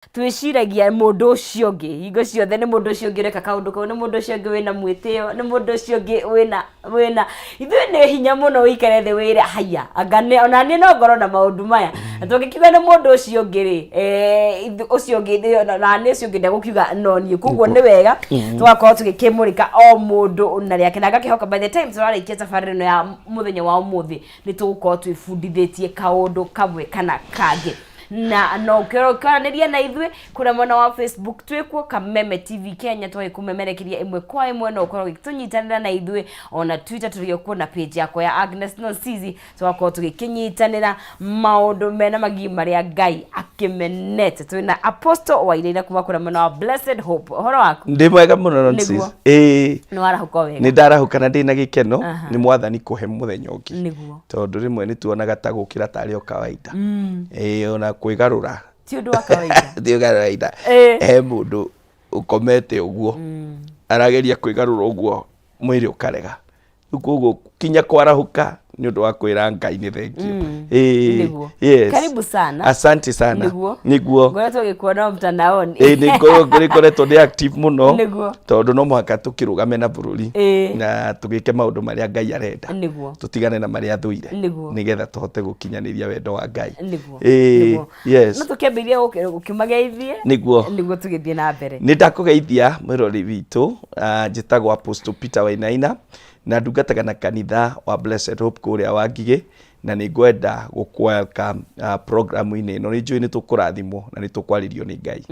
twiciragia mundu ucio ngi hingo ciothe ni mundu ucio ngi reka kaundu kau ni mundu ucio ngi wina mwitio ni mundu ucio ngi wina ithuĩ nĩ hinya muno wikare thĩ wĩre haya anga ona niĩ no ngorwo na maundu maya tũngikiuga nĩ mundu ucio ngi ri ucio ngi na niĩ ucio ngi ndegũkiuga no niĩ koguo nĩ wega tũgakorwo tũgĩkĩmũrĩka o mundu na rĩake na ngakihoka by the time tũrarĩkia safari ĩno ya mũthenya wa ũmũthĩ nĩ tũgũkorwo twĩbundithĩtie kaundu kamwe kana kangĩ na no kĩoranĩria na ithuĩ kũrĩa mwena wa Facebook twĩkuo Kameme TV Kenya twagĩkũmemerekeria ĩmwe kwa ĩmwe no ũkorwo gĩtũnyitanĩra na ithuĩ ona Twitter tũrĩokuo na page yakwa ya Agnes Nosizi tũgakorwo tũgĩkĩnyitanĩra maũndũ mena magi marĩa Ngai akĩmenete twĩna Apostle Wairĩra kuma kũrĩa mwena wa Blessed Hope ũhoro waku ndĩ mwega mũno Nosizi nĩ warahuka wega nĩ ndarahuka na ndĩna gĩkeno nĩ mwathani kũhe mũthenya ũngĩ tondũ rĩmwe nĩ tuonaga ta gũkĩra tarĩ o kawaida ona kwĩgarũra ti ũndũ wa kawaida ti ũndũ wa kawaida mũndũ ũkomete ũguo arageria kwĩgarũra ũguo mwĩrĩ ũkarega koguo kinya kwarahũka nĩ ũndũ wa kwĩra Ngai nĩ thengiũ yes karibu sana asante sana nĩguo ngoretwo gĩkuona mtandaoni nĩkoretwo ndĩ active mũno tondũ no mũhaka tũkĩrũgame na bũrũri na tũgĩke maũndũ marĩa Ngai arenda tũtigane na marĩa athũire nĩgetha tũhote gũkinyanĩria wendo wa Ngai yes no tũkĩambĩrĩria gũkĩmageithie nĩguo tũgĩthiĩ na mbere nĩ ndakũgeithia mwĩrori witũ njĩtagwo Apostle Peter Wainaina na ndungataga na kanitha wa Blessed Hope kũrĩa Wangigĩ na nĩ ngwenda gũkwelcome programu-inĩ ĩno nĩ njũĩ nĩ tũkũrathimwo na nĩ tũkwarĩrio nĩ Ngai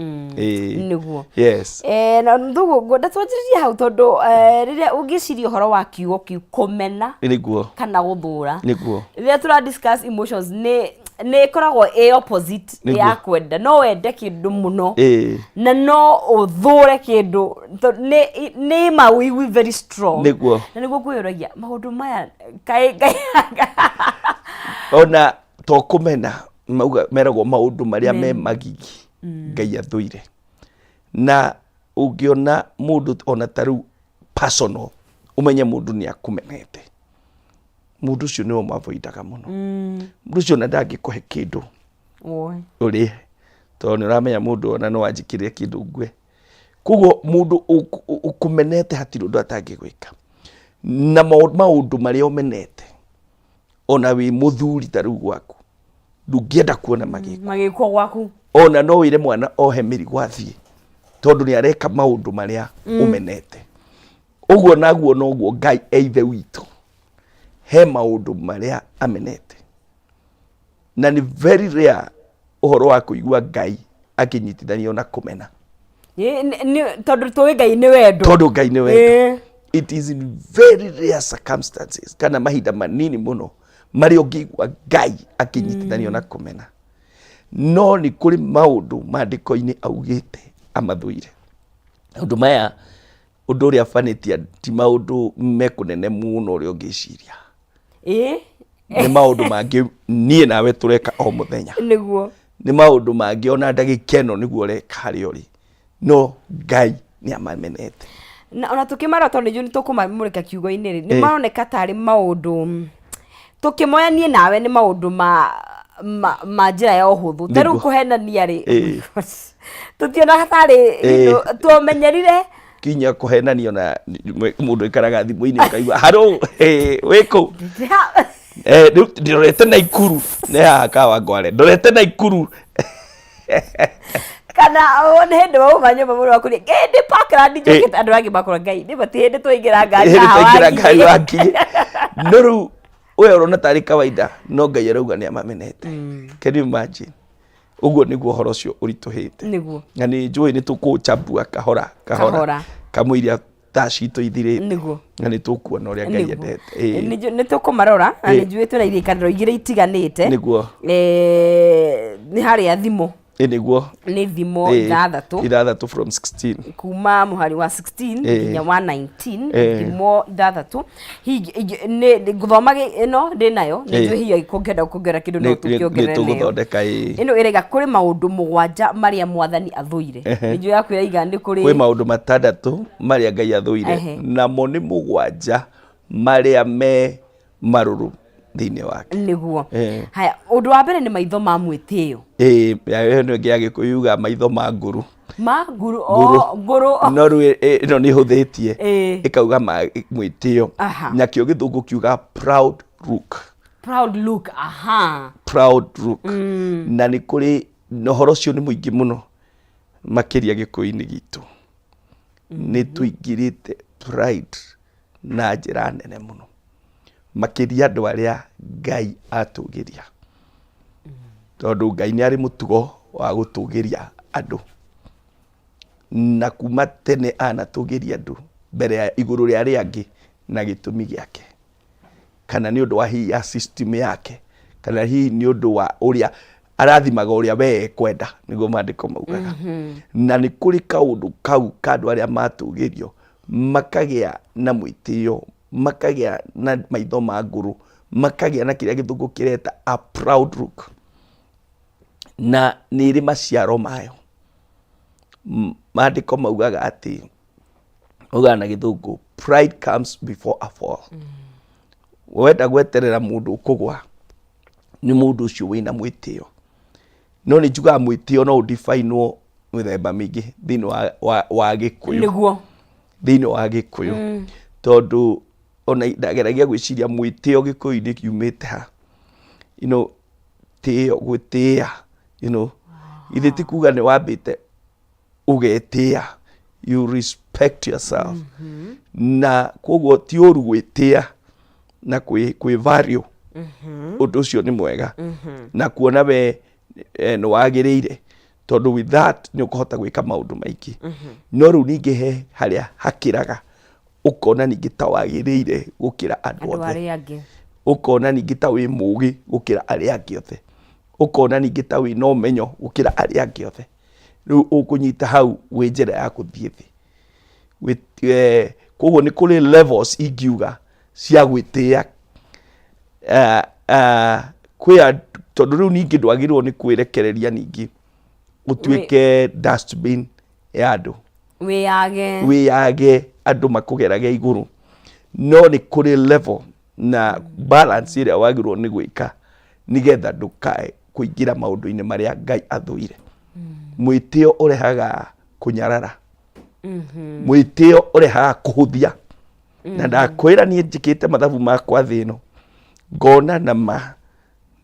nĩguo yes na ndũgũ ngwenda twanjĩrĩrie hau tondũ rĩrĩa ũngĩciria ũhoro wa kiugo kĩu kũmena nĩguo kana gũthũra nĩguo rĩrĩa tũra discuss emotions nĩ koragwo opposite ya kwenda no wende kĩndũ mũno na no ũthũre kĩndũ nĩ mawiwi very strong nĩguo na nĩguo kwĩyũragia maũndũ maya kaĩ ona to kũmena meragwo maũndũ marĩa me magigi Ngai athũire na ũngĩona mũndũ ona tarĩu personal ũmenye mũndũ nĩ akũmenete mũndũ ũcio nĩwe mavoidaga mũno mũndũ ũcio ona ndangĩkũhe kĩndũ ũrĩhe tondũ nĩ ũramenya mũndũ ona no wanjĩkĩrĩre kĩndũ ngwe koguo mũndũ ũkũmenete hatirĩ ũndũ atangĩgwĩka na maũndũ marĩa ũmenete ona wĩ mũthuri tarĩu gwaku ndũngĩenda kuona magĩkwo gwaku ona no wĩre mwana ohe mĩrigo athiĩ tondũ nĩ areka maũndũ marĩa ũmenete ũguo naguo noguo Ngai eithe witũ he maũndũ marĩa amenete na nĩ very rare ũhoro wa kũigua Ngai akĩnyitithanio na kũmena tondũ tũĩ Ngai nĩ wendo tondũ Ngai nĩ wendo it is in very rare circumstances kana mahinda manini mũno marĩa ũngĩigua Ngai akĩnyitithanio na kũmena no nĩ kũrĩ maũndũ maandĩko-inĩ augĩte amathũire maũndũ maya ũndũ ũrĩa afanĩtie ti maũndũ mekũnene mũno ũrĩa ũngĩciria nĩ maũndũ mangĩ niĩ nawe tũreka o mũthenya nĩguo nĩ maũndũ mangĩ ona ndagĩkeno nĩguo ũreka harĩa ũrĩ no Ngai nĩ amamenete na ona tũkĩmara tondũ nĩ tũkũmamũrĩka kiugo-inĩ nĩ maroneka tarĩ maũndũ tũkĩmoya niĩ nawe nĩ maũndũ ma njĩra ya ũhũthũ tarĩu kũhenania rĩ tũtionaga tarĩ tũmenyerire kinya kũhenanio na mũndũ ikaraga thimũ-inĩ ũkaigua haro wĩkũ ndorete Naikuru nĩ haha Kawangware ndorete Naikuru kana nĩ hĩndĩ wauma nyũmba mũndũ wakũria ndĩ Parkland njũkĩte andũ angĩ makora Ngai nĩ bati hĩndĩ twaingĩra ngari Wangigĩ no rĩu we ũrona tarĩ kawaida no Ngai arauga nĩ amamenete can you imagine ũguo nĩguo ũhoro ũcio ũritũhĩte na nĩ njũĩ nĩ tũkũchambua kahora kamũiria ta citũ ithirĩte na nĩ tũkuona ũrĩa Ngai endete nĩ tũkũmarora na nĩ njũĩ twĩna irikanĩro igĩrĩ itiganĩte nĩ harĩa thimũ nĩguo nĩ thimo ithathatũ from 16 kuma mũhari wa 16 nginya wa 19 thimo ithathatũ nĩ ngũthoma ĩno ndĩ nayo nĩ njũĩ hiyo ikũngenda kũngera kĩndũ no tũkĩongerera tũgũthondeka ĩno ĩrega kũrĩ maũndũ mũgwanja marĩa mwathani athũire nĩ njũĩ yakwĩra iga nĩ kwĩ maũndũ matandatũ marĩa Ngai athũire namo nĩ mũgwanja marĩa me marũrũ thiini wake niguo haya undu wa mbere ni maitho ma mwitio ya no ngiage kuyuga maitho ma nguru nguru no ru no ni huthitie ikauga ma mwitio na kio githungu kiuga proud look na ni kuri nohoro cio ni muingi muno makiria gikuini gitu ni tuingirite pride na njira nene muno makiria andu aria Ngai atugiria tondu Ngai ni ari mutugo wa gutugiria andu na kuma tene anatugiria andu mbere ya iguru ria riangi na gitumi giake kana ni undu wa hi ya system yake kana hi ni undu wa uria arathimaga uria we kwenda niguo mandiko maugaga na ni kuri kaundu kau kandu aria matugirio makagia na mwitio makagia na maitho ma nguru makagia na kiria githungu kireta a proud look na ni ri maciaro mayo mandiko maugaga ati uga na githungu pride comes before a fall wenda gweterera mundu kugwa ni mundu ucio wina mwitio no ni juga mwitio no define mithemba mingi thini wa gikuyu niguo thini wa gikuyu tondu ona ndageragia gwiciria mwitio gikuyu-ini kiumite ha tio gwitia ithe ti kuga ni wambite ugetia you respect yourself na koguo ti uru gwitia na kwi value undu ucio ni mwega na kuona we no wagirire tondu with that ni ukuhota gwika maundu maingi no riu ningi he haria hakiraga ukona ningi ta wagirire gukira andu othe ukona ningi ta wi mugi gukira aria angi othe ukona ningi ta wi no menyo gukira aria angi othe riu ukunyita hau wi njira ya kuthie thi koguo ni kuri levels ingiuga cia gwitia kwia tondu riu ningi ndwagirwo ni kwirekereria ningi utuike dustbin ya andu wiyage andu makugerage iguru no ni kuri level na balance iria wagirwo ni gwika nigetha ndukae kuingira maundu-ini maria Ngai athuire mwitio urehaga kunyarara mwitio urehaga kuhuthia na ndakwira nie njikite mathabu makwa thi ino ngona na ma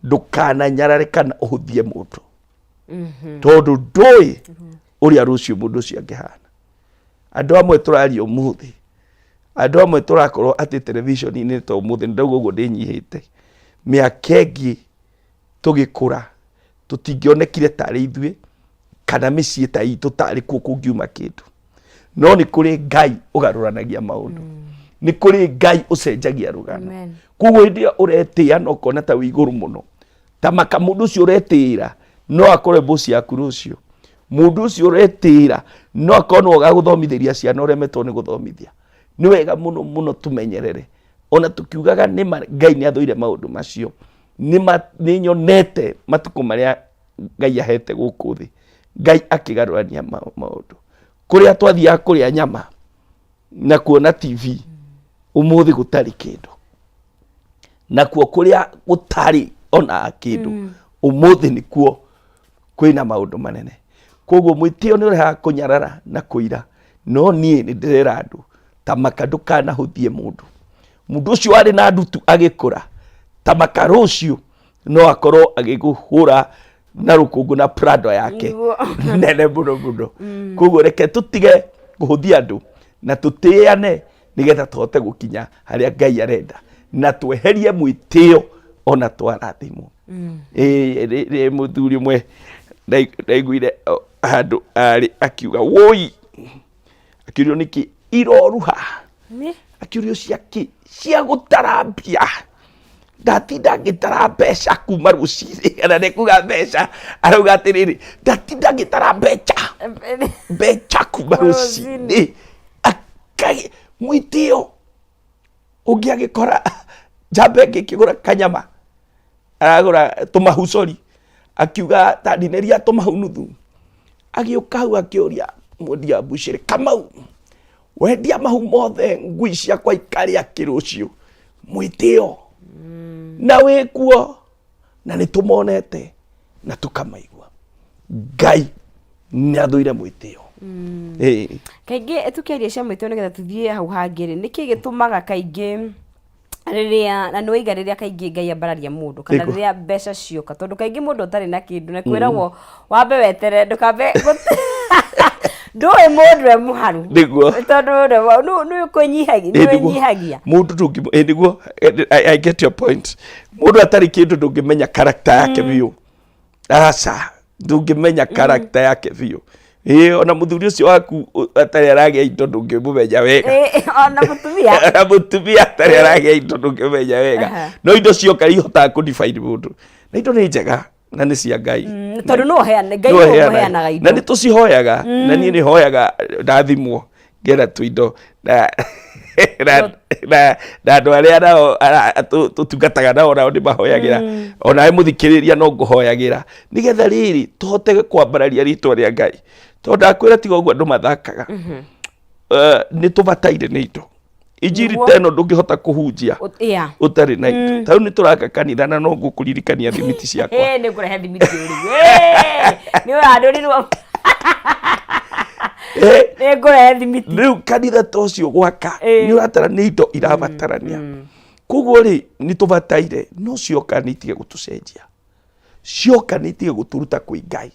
ndukana nyarare kana uhuthie mundu tondu ndui uria rucio mundu ucio angihana andu amwe turaria umuthi andu amwe turakorwo ati television-ini to umuthi ndauga uguo ndinyihite miaka ingi tugikura tutingionekire tari ithui kana micii ta itu tari kuo kungiuma kindu no ni kuri Ngai ugaruranagia maundu ni kuri Ngai ucenjagia rugano koguo ndia uretia no kona ta wiguru muno ta maka mundu ucio uretira no akore bosi yaku rucio mundu ucio uretira no akorwo gaguthomithiria ciana uremetwo ni guthomithia ni wega muno muno tumenyerere ona tukiugaga ni Ngai ni athuire maundu macio ni nyonete matuku maria Ngai ahete guku thi Ngai akigarurania maundu kuria twathia kuria nyama na kuona TV umuthi gutari kindu na kuo kuria gutari ona kindu umuthi ni kuo kwina maundu manene koguo mwitio ni ureha kunyarara na kuira no nie ni ndirera andu ta makaduka na huthie mundu ucio ari na ndutu agikura ta makarucio no akorwo agiguhura na rukungu na prado yake nene muno koguo reke tutige kuhuthia andu na tutiane nigetha tuhote gukinya haria Ngai arenda na tweherie mwitio ona twarathimwo muthuri mwe ndaiguire handu ari akiuga woi akiurio niki iroruha akiurio ciaki cia gutarambia ndatinda ngitara mbeca kuma ruciri kana ni kuga mbeca arauga atiriri ndatinda ngitara mbeca kuma ruciri akai mwitio ungiagikora jambe ngikigura kanyama aragura tumahu sorry akiuga tandineria tumahu nuthu agiuka hau akiuria mwendia bushiri Kamau wendia mahu mothe ngui ciakwa ikaria kirucio mwitio na wĩ kuo na nĩ tũmonete na tũkamaigua. Ngai nĩ athuire mwĩtĩo. Kaingĩ tukiaria cia mwĩtĩo nĩgetha tuthiĩ hau hangĩ nĩ kĩ gĩtũmaga kaingĩ rĩrĩa na nĩwaiga rĩrĩa kaingĩ Ngai ambararia mũndũ kana rĩrĩa mbeca cioka, tondũ kaingĩ mũndũ ũtarĩ na kĩndũ na kwĩragwo wambe wetere ndũkambe ndũĩ mũndũ e mũharu tondũ nĩ kũnyihagia mũndũ nĩguo. I get your point. Mũndũ atarĩ kĩndũ ndũngĩmenya character yake biũ. Aca ndũngĩmenya character yake biũ. Ona mũthuri ũcio waku atarĩ aragĩa indo ndũngĩmũmenya wega. Ona mũtumia atarĩ aragĩa indo ndũngĩmenya wega. No indo cioka ihotaga kũ-define mũndũ. Na indo nĩ njega na nĩ cia Ngai. Tondũ no heane Ngai no heanaga indo. Na nĩ tũcihoyaga na niĩ nĩ hoyaga ndathimwo ngera tũindo na andũ arĩa nao tũtungataga nao nao nĩ mahoyagĩra. Onawe mũthikĩrĩria no ngũhoyagĩra nĩgetha rĩrĩ tũhote kwambararia rĩtwa rĩa Ngai. Tondũ ndakwĩra tiga ũguo andũ mathakaga. Nĩ tũbataire nĩ indo. Injiri teno ndũngĩhota kũhunjia ũtarĩ na indo. Tarĩu nĩ tũraka kanitha na no ngũkũririkania thimiti ciakwa. Nĩ ngũrehe thimiti ũrĩ. Nĩ wandũrirwo. Nĩ ngũrehe thimiti. Rĩu kanitha ta ũcio gwaka nĩ ũratara nĩ indo irabatarania. Koguo rĩ nĩ tũbataire no cioka nĩ itige gũtũcenjia. Cioka nĩ itige gũtũruta kwĩ Ngai.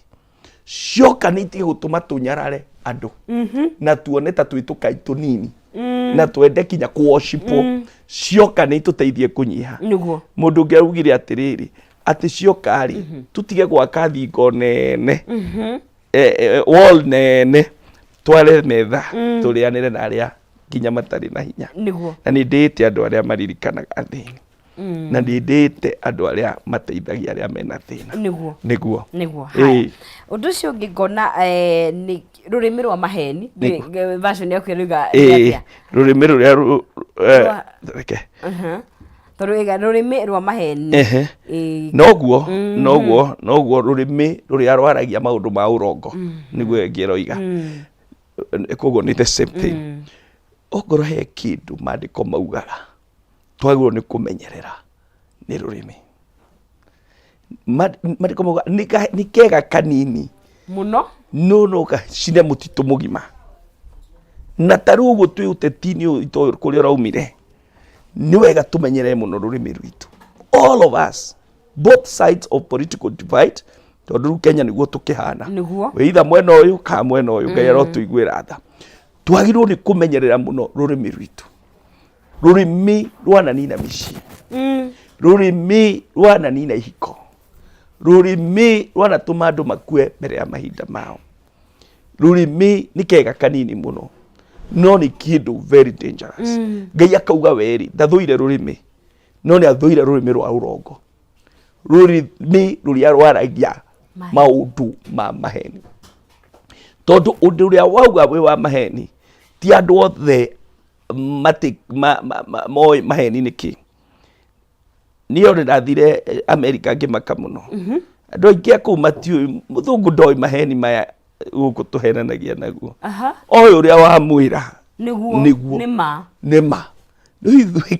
Cioka nĩ itige gũtũma tũnyarare andũ na tuone ta twĩ tũkai tũnini na twende kinya kũ-worshipwo. Cioka nĩ itũteithie kũnyiha. Mũndũ ũngĩ augire atĩrĩrĩ atĩ cioka rĩ tũtige gwaka thingo nene wall nene tware metha tũrĩanĩre na arĩa nginya matarĩ na hinya. Na nĩ ndĩte andũ arĩa maririkanaga athĩni. Na nĩ ndĩte andũ arĩa mateithagia arĩa mena thĩna. Nĩguo. Ũndũ ũcio ũngĩ ngona nĩ rũrĩmĩ rwa maheni. Version yaku ĩruga rũrĩmĩ rũrĩa reke tondũ rũrĩmĩ rwa maheni noguo rũrĩmĩ rũrĩa rwaragia maũndũ ma ũrongo nĩguo ngĩroiga. Koguo nĩ the same thing. Ongorwo he kĩndũ maandĩko maugaga twagĩrĩirwo nĩ kũmenyerera nĩ rũrĩmĩ. Maandĩko mauga nĩ kega kanini mũno no gacine mũtitũ mũgima. Na tarĩu ũguo twĩ ũteti-inĩ ũyũ itoĩ kũrĩa ũraumire nĩ wega tũmenyerere mũno rũrĩmĩ rwitũ. All of us, both sides of political divide, tondũ rĩu Kenya nĩguo tũkĩhana. Wĩ either mwena ũyũ kana mwena ũyũ Ngai arotũiguĩra tha. Twagĩrĩirwo nĩ kũmenyerera mũno rũrĩmĩ rwitũ. Rũrĩmĩ rwananina mĩciĩ. Rũrĩmĩ rwananina ihiko. Rũrĩmĩ rwanatũma andũ makue mbere ya mahinda mao. Rũrĩmĩ nĩ kega kanini mũno no nĩ kĩndũ very dangerous. Ngai akauga weri ndathũire rũrĩmĩ no nĩ athũire rũrĩmĩ rwa ũrongo. Rũrĩmĩ rũrĩa rwaragia maũndũ ma maheni. Tondũ ũndũ ũrĩa wauga wĩ wa maheni ti andũ othe moĩ maheni nĩ kĩ. Niĩ ona ndathire Amerika ngĩmaka mũno. Andũ aingĩ a kũu matiũĩ mũthũngũ ndoĩ maheni maya gũkũ tũhenanagia naguo. Oĩ ũrĩa wamwĩra nĩguo nĩ ma. Rĩu ithuĩ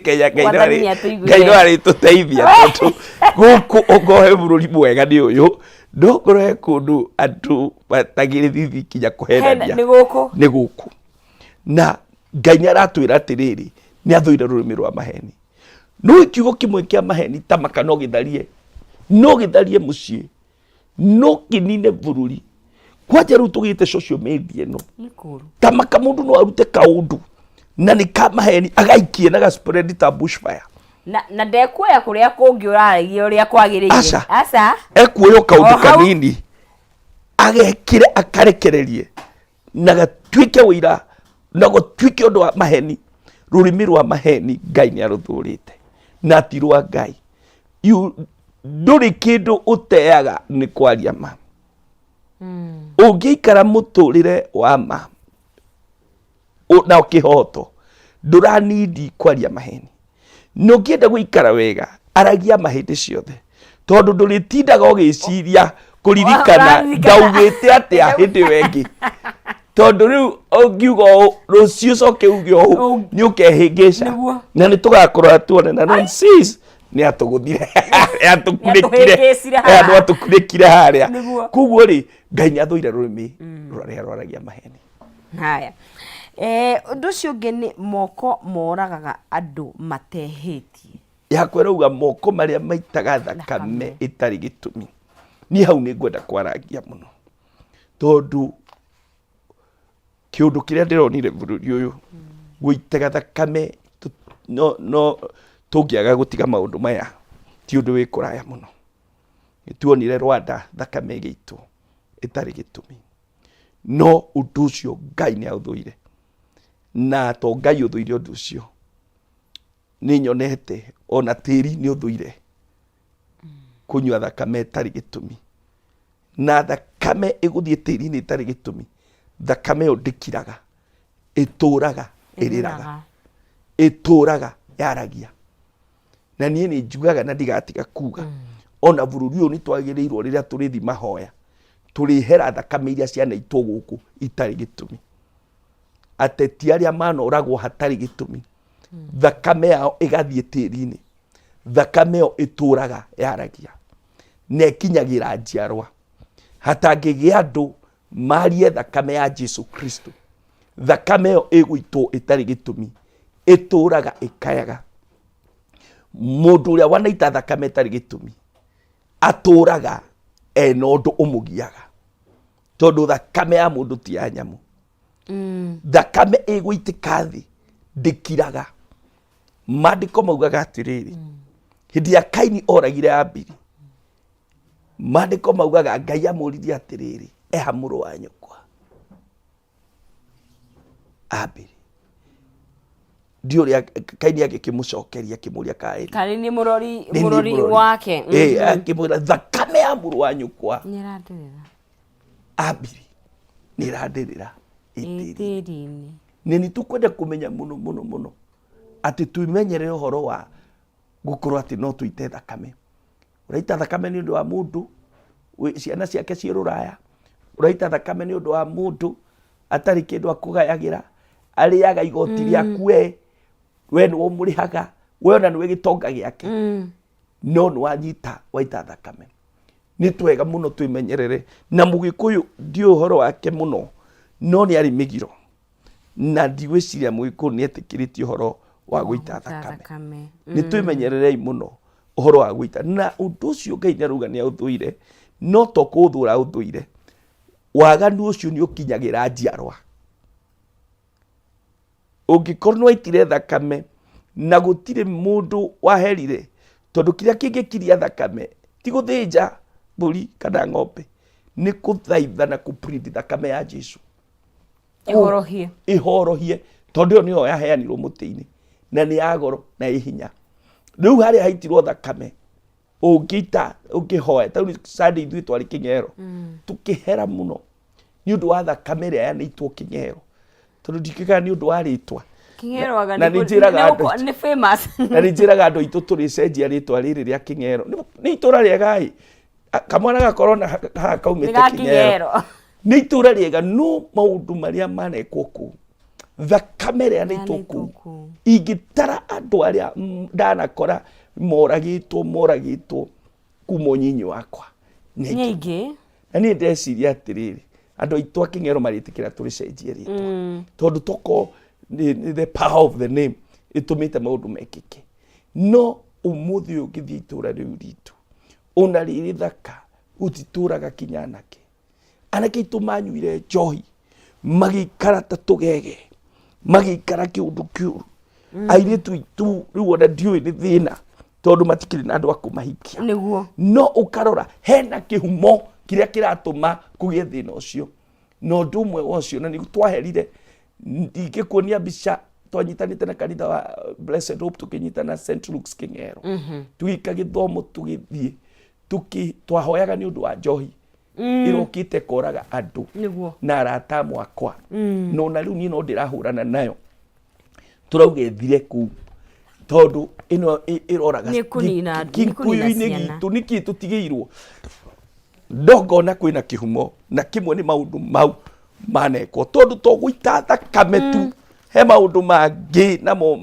Kenya Ngai no arĩtũteithia tondũ gũkũ okorwo he bũrũri mwega nĩ ũyũ ndongorwo he kũndũ andũ matagĩrĩthi kinya kũhenania nĩ gũkũ. Na Ngai nĩ aratwĩra atĩrĩrĩ nĩ athũire rũrĩmĩ rwa maheni. No ikiugo kĩmwe kĩa maheni tamaka no gĩtharie mũciĩ no kĩnine bũrũri. Kwanja rĩu tũgĩte social media ĩno tamaka mũndũ no arute kaũndũ na nĩ ka maheni agaikie na gaspread ta bushfire. Na ndekuoya kũrĩa kũngĩ ũraragia ũrĩa kwagĩrĩire. Aca ekuoya kaũndũ kanini agekire akarekererie na gatuĩke wĩra na gũtuĩke ũndũ wa maheni. Rũrĩmĩ rwa maheni Ngai nĩ arũthũrĩte na ti rwa Ngai. Ndũrĩ kĩndũ ũteaga nĩ kwaria ma. Ũngĩikara mũtũrĩre wa ma na kĩhoto ndũranidi kwaria maheni. No ũngĩenda gũikara wega aragia mahĩndĩ ciothe tondũ ndũrĩtindaga ũgĩciria kũririkana ndaugĩte atĩa hĩndĩ ĩyo ĩngĩ. tondu riu ongiuga rucio coke uge o ni ukehingica na ni tugakorwo tuone na non sis ni atuguthire atukurikire haria kuguo ri Ngai ni athuire rurimi ruria rwaragia maheni. Haya undu ucio ungi ni moko moragaga andu matehitie. Yakwirauga moko maria maitaga thakame itari gitumi. Ni hau ni ngwenda kwarangia muno tondu kiundu kiria ndironire bururi uyu guitega thakame no tungiaga gutiga maundu maya ti undu wi kuraya muno. Nituonire Rwanda thakame gitu itari gitumi no undu ucio Ngai ni authuire na to Ngai uthuire undu ucio ni nyonete ona tiri ni uthuire kunywa thakame itari gitumi na thakame iguthie tiri ni itari gitumi. Thakame yo ndikiraga ituraga iriraga ituraga yaragia na nie ni njugaga na ndigatiga kuga ona bururi uyu ni twagirirwo riria turithi mahoya turihera thakame iria ciana itu guku itari gitumi. Ateti aria manoragwo hatari gitumi thakame yao igathie tiri-ini thakame yo ituraga yaragia na ikinyagira njiarwa hatangigia andu marie thakame ya Jesu Kristo. Thakame yo igwitwo itari gitumi ituraga ikayaga. Mundu uria wanaita thakame itari gitumi aturaga ena undu umugiaga tondu thakame ya mundu ti ya nyamu. Thakame igwitika thi ndikiraga. Maandiko maugaga atiriri hindi ya Kaini oragire Abili maandiko maugaga Ngai amuririe atiriri eha muru wa nyukwa Abili ndio Kaini agikimucokeria kimuria Kaini ni murori wake akimwira thakame ya muru wa nyukwa niradirira Abili niradirira itiri-ini. Ni tukwenda kumenya muno ati tuimenyere uhoro wa gukorwo ati no tuite thakame. Uraita thakame ni undu wa mundu ciana ciake ci ruraya. Uraita thakame ni undu wa mundu atari kindu akugayagira ariaga igoti riaku we ni umurihaga we ona ni gitonga giake no ni wanyita waita thakame. Ni twega muno tuimenyerere na Mugikuyu ndio uhoro wake muno no ni ari migiro na ndigwiciria Mugikuyu ni etikiritie uhoro wa guita thakame. Ni tuimenyererei muno uhoro wa guita na undu ucio Ngai ni aruga ni authuire no to kuthura uthuire waganu ucio ni ukinyagira njiarwa. Ungikorwo waitire thakame na gutire mundu waherire tondu kiria kingikiria thakame ti guthinja mburi kana ng'ombe ni kuthaitha na kuprint thakame ya Jesu ihorohie tondu ni yo yaheanirwo muti-ini na ni ya goro na ihinya. Riu haria haitirwo thakame ungita ungihoya tau Sunday ithuĩ twari Kĩng'ero tukihera muno ni undu wa thakame ria yanitwo Kĩng'ero tondu ndikikaga ni undu wa ritwa Kĩng'ero aga ni famous na njiraga andu itu turi cenjia ritwa riri ria Kĩng'ero ni itura riega kamwana gakorwo na ha kaumite Kĩng'ero ni itura riega no maundu maria manekwo ku thakame ria nitwo ku ingitara andu aria ndanakora moragitwo kuma nyinyi wakwa nyingi na ni ndeciria atiriri andu aitu a Kĩng'ero maritikira turi cenjia ritwa tondu toko the power of the name itumite maundu mekike no umuthi ungithii itura riu ritu ona riri thaka utituraga kinyanake anake itu manyuire njohi magikara ta tugege magikara kiundu kiuru airitu itu riu ona ndiui ni thina tondu matikiri na andu akumahikia niguo no ukarora hena kihumo kiria kiratuma kugie thina ucio no ndumwe wocio na ni twaherire ndingikuonia mbica twanyitanite na kanitha wa Blessed Hope tukinyitana St Luke's Kĩng'ero tugika githomo tugithie twahoyaga ni undu wa njohi irokite koraga andu na arata mwakwa no na riu ni no ndirahurana nayo turauga ethire ku tondu ino iroraga Gĩkũyũ-inĩ gitu niki tutigiirwo ndongona kwina kihumo na kimwe ni maundu mau maneko tondu to guita thakame tu he maundu mangi namo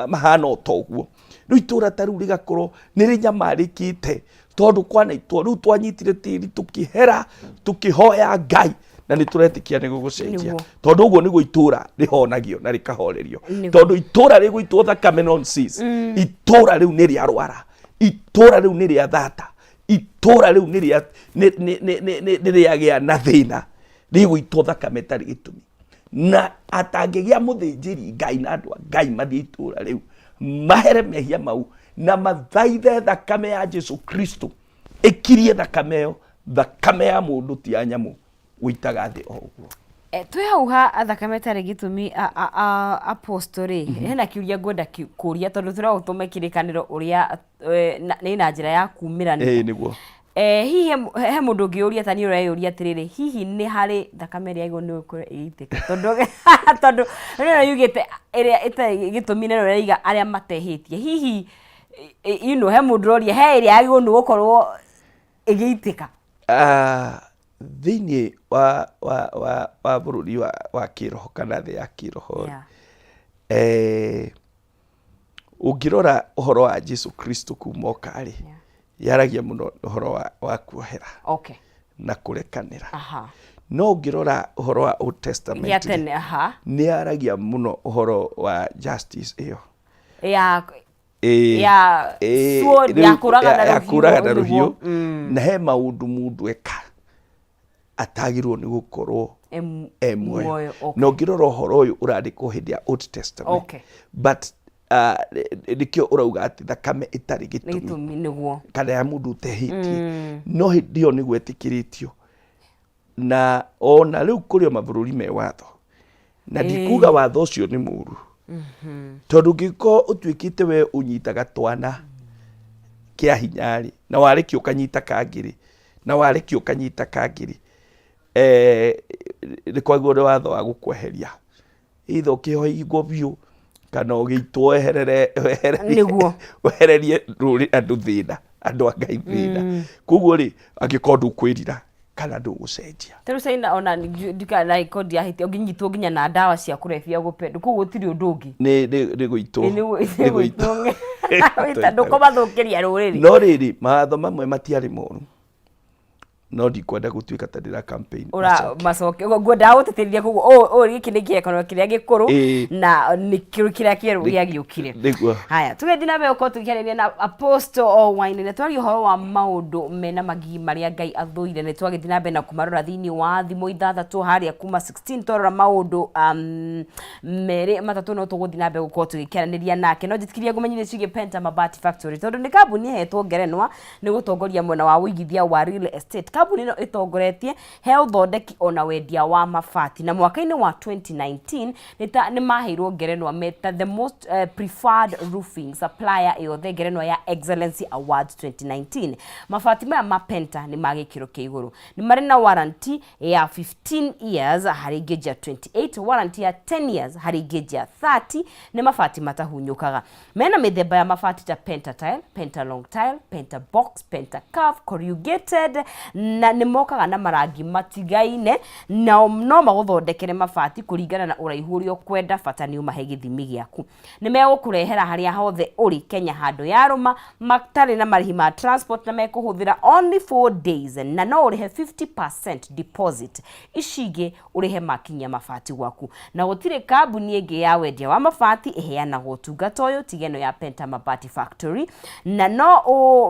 mahana otoguo riu itura ta riu rigakorwo ni rinyamarikite tondu kwana itua riu twanyitire tiri tukihera tukihoya Ngai na ni turetikia ni gugucenjia tondu uguo niguo itura rihonagio na rikahorerio tondu itura riguitwo thakame nonsense itura riu ni riarwara itura riu ni riathata itura riu ni riagia na thina riguitwo thakame tari gitumi na atangigia muthinjiri Ngai na andu Ngai mathie itura riu mahere mehia mau na mathaithe thakame ya Jesu Kristo ikirie thakame yo thakame ya mundu ti ya nyamu guitaga thi oguo twi hau ha thakame tari gitumi apostoli hena kiuria ngwenda kuria tondu tura utume kirikaniro uria ni na njira ya kumirania niguo hihi he mundu ngiuria tani ureyuria atiriri hihi ni hari thakame ria igwo ni ukure iitika tondu rero yugite iria ita gitumi nero reiga aria matehitie hihi he mundu roria he iria agwo ni gukorwo igiitika thini wa bururi wa kiroho kana thi ya kiroho ungirora uhoro wa Jesu Kristo kumoka ri yaragia muno uhoro wa kuohera na kurekanira no ngirora uhoro wa Old Testament ni yaragia muno uhoro wa justice iyo ya kuraga na ruhiu na he maundu mundu eka atagirwo ni gukorwo emwe no ngirora uhoro uyu urandikwo hindi ya Old Testament but nikio urauga ati thakame itari gitumi niguo kana ya mundu tehitie no hindio ni gwetikiritio na ona riu kurio mabururi me watho na ndikuga watho ucio ni muru tondu ngiko utwikite we unyitaga twana kia hinyari na wariki ukanyita kangiri na wariki ukanyita kangiri ni kwagwo ni watho wa gukweheria itho kihoigwo biu kana ugitwo wehererie ruri andu thina andu a Ngai thina kuguo ri angikondu kwirira kana ndugucenjia teru saina ona ndika like kodi ya hiti oginyitwo ginya na dawa cia kurefia gupendu kuguo tiri undu ungi ni guitwo wita ndukoma thukiria ruriri no riri matho mamwe matiari moru no ndikwenda gutuika ta ndira campaign ura macoke ngwenda gutetiria kuguo giki ni kiekono kiria gikuru na ni kiria kieru gia giukire haya tugethi na beo kotu kiaria na apostle o wine ne twari horo wa maundu mena magi maria Ngai athuire ne twagethi na be na kumarora thini wa thimo ithathatu haria kuma 16 torora maundu mere matatu no tuguthi na be kotu gikiaraniria nake no jitikiria gumenyire cige Penta Mabati Factory tondu ni kambuni hetwo ngerenwa ni gutongoria mwena wa uigithia wa real estate kambuni no itongoretie he uthondeki ona wendia wa mabati na mwaka-ini wa 2019 ni maheirwo ngerenwa meta the most preferred roofing supplier yothe ngerenwa ya Excellency Awards 2019 mabati maya ma Penta ni magikiro kia iguru ni mari na warranty ya 15 years hari geja 28 warranty ya 10 years hari geja 30 ni mabati matahunyukaga mena mithemba ya mabati ta Penta tile, Penta long tile, Penta box, Penta curve, corrugated na ni mokaga na marangi matigaine na no maguthondekere mabati kuringana na uraihu urio kwenda bata ni umahe githimi giaku ni megukurehera haria hothe uri Kenya handu ya ruma matari na marihi ma transport na mekuhuthira only 4 days na no urihe 50% deposit ishige urihe makinya mabati gwaku na gutire kambuni ingi ya wendia wa mabati iheanaga utungata uyu tigeno ya Penta Mabati Factory na no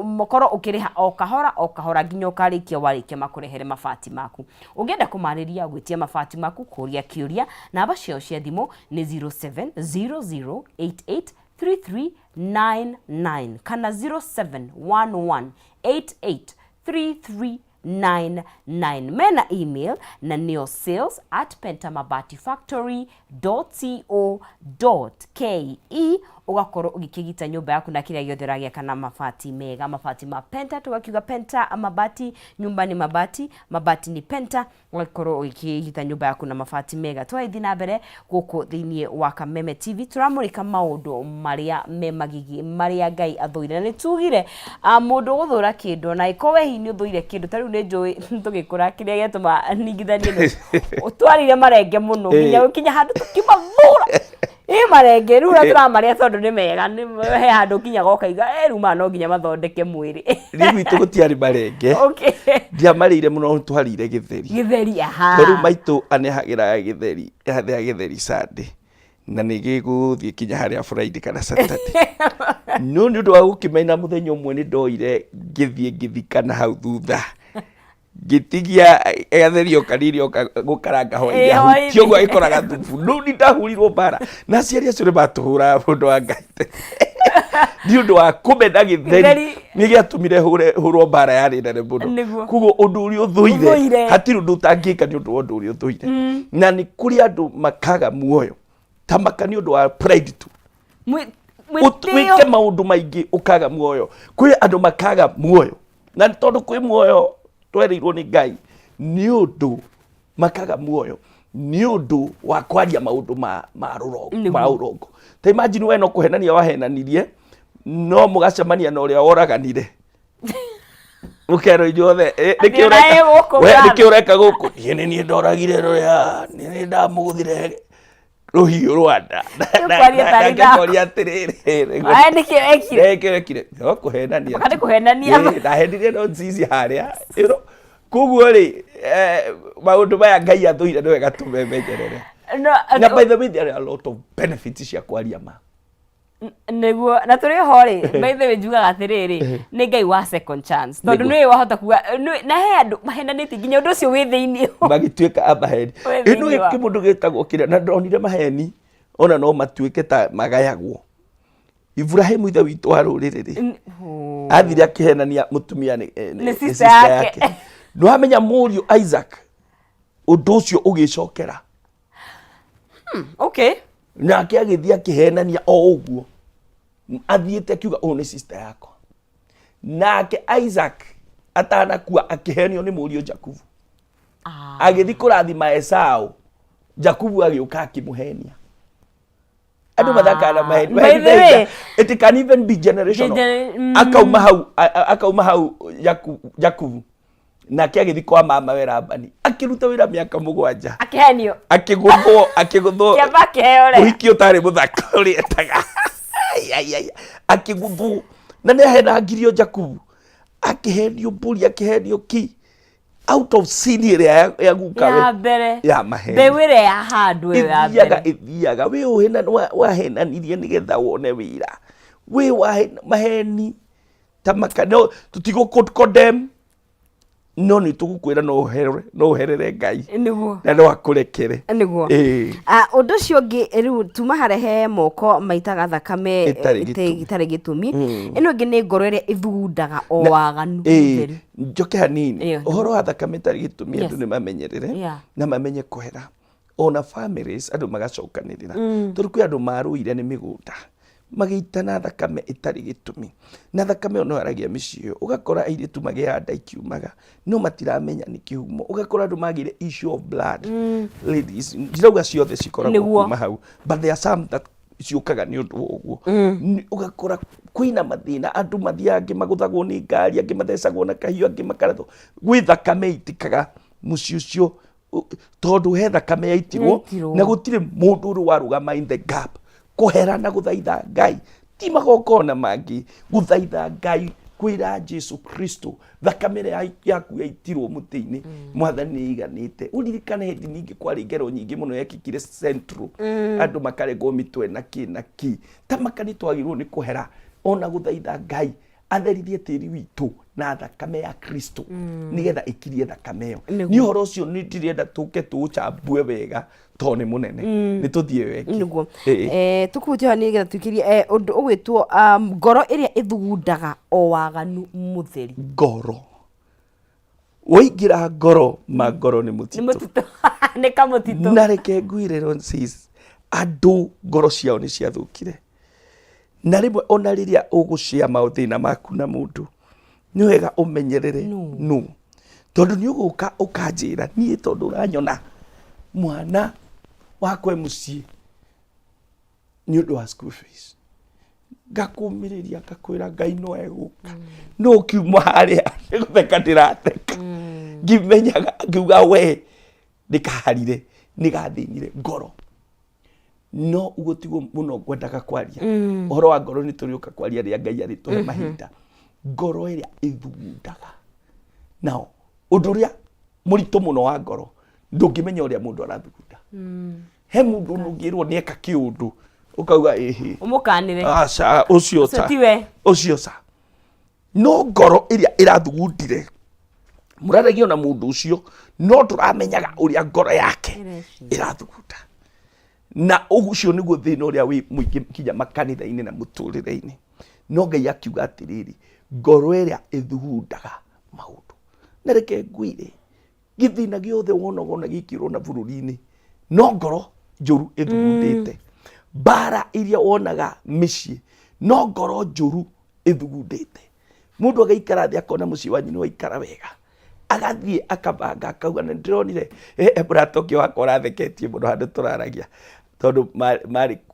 mokoro ukiriha o kahora nginya ukarikia warikia makurehere mabati maku ungenda kumariria gwitia mabati maku kuria kiuria namba cio cia thimu ni 0700883399 kana 0711883399 mena email na neo sales@pentamabati factory.co.ke ugakorwo ugikigita nyumba yaku na kiria giothe ragia kana mabati mega, mabati ma penta, tugakiuga penta mabati, nyumba ni mabati ni penta, ugakorwo ugikigita nyumba yaku na mabati mega. Twaithi na mbere guku thiini wa Kameme TV turamurika maundu maria me magigi maria Ngai athuire. Na nitugire mundu guthura kindu na ikowe hi ni uthuire kindu tariu ni njui tugikura kiria getuma ningithanie utwarire marenge muno nginya ukinya handu tukimathura marenge riu turamaria tondu ni mega he handu kinya gokaiga ruma no nginya mathondeke mwiri riu itu gutiari marenge okay ndiamarire muno twarire githeri aha riu maitu anehagira githeri Sunday na nigiguthie kinya haria Friday kana Saturday no ni undu wa gukimeina muthenya umwe ni ndoire ngithikana hau thutha gitigia etherio kanini gukaranga hoya tio gwa ikoraga thubu no ni ndahurirwo bara na ciari acio ni batuhura mundu wa Ngai ni undu wa kumena githeri ni giatumire hurwo bara yari nene muno kugo undu uri uthuire hatiri undu utangika ni undu wa undu uri uthuire na ni kuri andu makaga muoyo tamaka ni undu wa pride tu wike maundu maingi ukaga muoyo kwi andu makaga muoyo na tondu kwi muoyo twerirwo ni Ngai ni undu makaga muoyo ni undu wa kwaria maundu ma urongo ta imagine we no kuhenania wahenanirie no mugacemania na uria oraganire ukero ijuothe nikiureka guku ni ndoragire ruria ni ndamuguthire ruhiu rwanda ndakoria atiriri nikire no kuhenania ndahendirie no zizi haria kuguo ri maundu maya Ngai athuire niwe gatumemenyerere na by the way there are a lot of benefits cia kwaria ma neguo na turi ho ri by the way njugaga atiriri ni Ngai wa second chance tondu niwe wahota kuga na he andu mahenaniti nginya undu ucio wi thiini magituika abaheni ino kimundu gitagwo kira na ndonire maheni ona no matuike ta magayagwo Ibrahimu ithe witu wa ruriri athire akihenania mutumia ni sister yake no amenya muriu Isaac undu ucio ugicokera okay na agithia akihenania o uguo athiite akiuga o ni sister yako nake Isaac atanakua akihenio ni muriu Jakubu agithi kurathima Esau Jakubu agiuka akimuhenia andu mathaka na maheni it can even be generational akauma hau Jakubu na kiagithi kwa mama we Labani akiruta wira miaka 7 akihenio akiguthwo uhiki utari muthaka uri etaga akiguthwo na ne hena ngirio Jakubu akihenio mburi akihenio ki out of sin area ya gukawe ya mbere ya maheni bewire ya handu ya mbere ithiaga we uhena wahenanirie nigetha wone wira we maheni tamakano tutigo condemn no ni tugukwira no uherere Ngai niguo na no akurekere niguo undu cio ngi riu tuma harehe moko maitaga thakame itari gitumi ino ngi ni ngoro iria ithugundaga o waganu theru njoke hanini uhoro wa thakame itari gitumi andu ni mamenyerere na mamenye kuhera ona families andu magacokanirira turu kwi andu maruire ni migunda magitana thakame itari gitumi na thakame ono aragia micio ugakora airitu magihanda ikiumaga no matiramenya ni kihumo ugakora andu magire issue of blood ladies ndiraga ciothe cikoragwo kuma hau but there are some that ciukaga ni undu uguo ugakora kwina mathina andu mathiange maguthagwo ni ngari angi mathecagwo na kahiu angi makaratho gwi thakame itikaga mucio cio tondu he thakame yaitirwo na gutire mundu uru warugama in the gap kuhera na guthaitha Ngai ti magokona mangi guthaitha Ngai kwira Jesu Kristo thakame yaku yaitirwo muti-ini mwathani iganite uririkane hindi ningi kwari ngero nyingi muno yekikire central andu makarego mitwe na ki tamakani twagirwo ni kuhera ona guthaitha Ngai atherithie tiri witu na thakame ya Kristo nigetha ikirie thakame yo ni horo ucio ni ndirenda tuke tuchambue wega to ni munene ni tuthie weki niguo tukutio ni getha tukirie undu ugwitwo ngoro iria ithugundaga o waganu mutheri ngoro waingira ngoro magoro ni mutito ni kamutito na reke ngwire sis andu ngoro ciao ni ciathukire na rimwe ona riria ugucia mauthina maku na mundu ni wega umenyerere no tondu ni uguka ukanjira nie tondu uranyona mwana wakwe mucii ni undu wa school fees ngakumiriria ngakwira Ngai no eguka no kiuma haria nigutheka ndiratheka ngimenyaga ngiuga we ndikaharire nigathinyire ngoro no ugotigwo muno ngwendaga kwaria uhoro wa ngoro ni turiuka kwaria ria Ngai ari tuhe mahinda ngoro iria ithugundaga nao undu uria murito muno wa ngoro ndungimenya uria mundu arathugunda he mundu nungirwo nieka kiundu ukauga ehe umukanire aca ucio ta ucio ca no ngoro iria irathugundire muraragio na mundu ucio no turamenyaga uria ngoro yake irathugunda na ucio niguo thina uria wi muingi kinya makanitha-ini na muturire-ini no Ngai akiuga atiriri ngoro iria ithugundaga maundu na reke ngwire githina giothe wonogona gikirwo na bururi-ini no ngoro njuru ithugundite bara iria wonaga micii no ngoro njuru ithugundite mundu agaikara thi akona mucii wanyu ni waikara wega agathie akabanga akauga na ndironire bratoki wakwa ratheketie muno handu turaragia tondu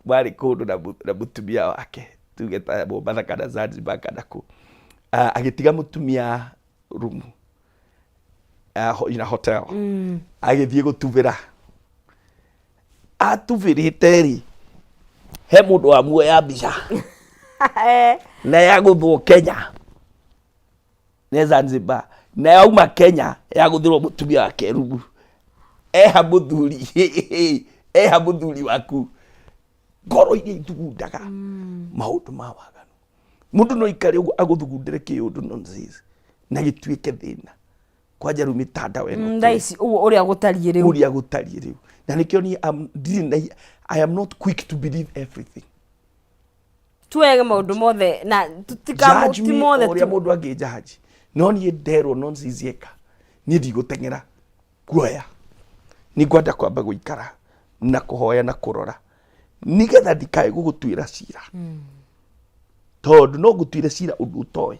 mari kundu na mutumia wake tuge ta Mombasa kana Zanzibar kana ku agitiga mutumia rumu ina hotel agithie gutubira atuvirite ri he mundu wa muoya mbica na ya guthwo Kenya ne Zanzibar na yauma Kenya ya guthirwo mutumia wake rumu eha muthuri waku ngoro iria ithugundaga maundu ma waganu mundu no ikari uguo aguthugundire kiundu nonsense na gituike thina kwanja ru mitanda weno ndaici uria gutarie riu na nikio ni I am not quick to believe everything tuege maundu mothe na tutikamuti mothe uria mundu angijaji no ni nderwo nonsense yeka ni ndigutengera kuoya ni ngwenda kwamba guikara na kuhoya na kurora nigetha ndikae gugutuira cira tondu no gutuire cira undu utoe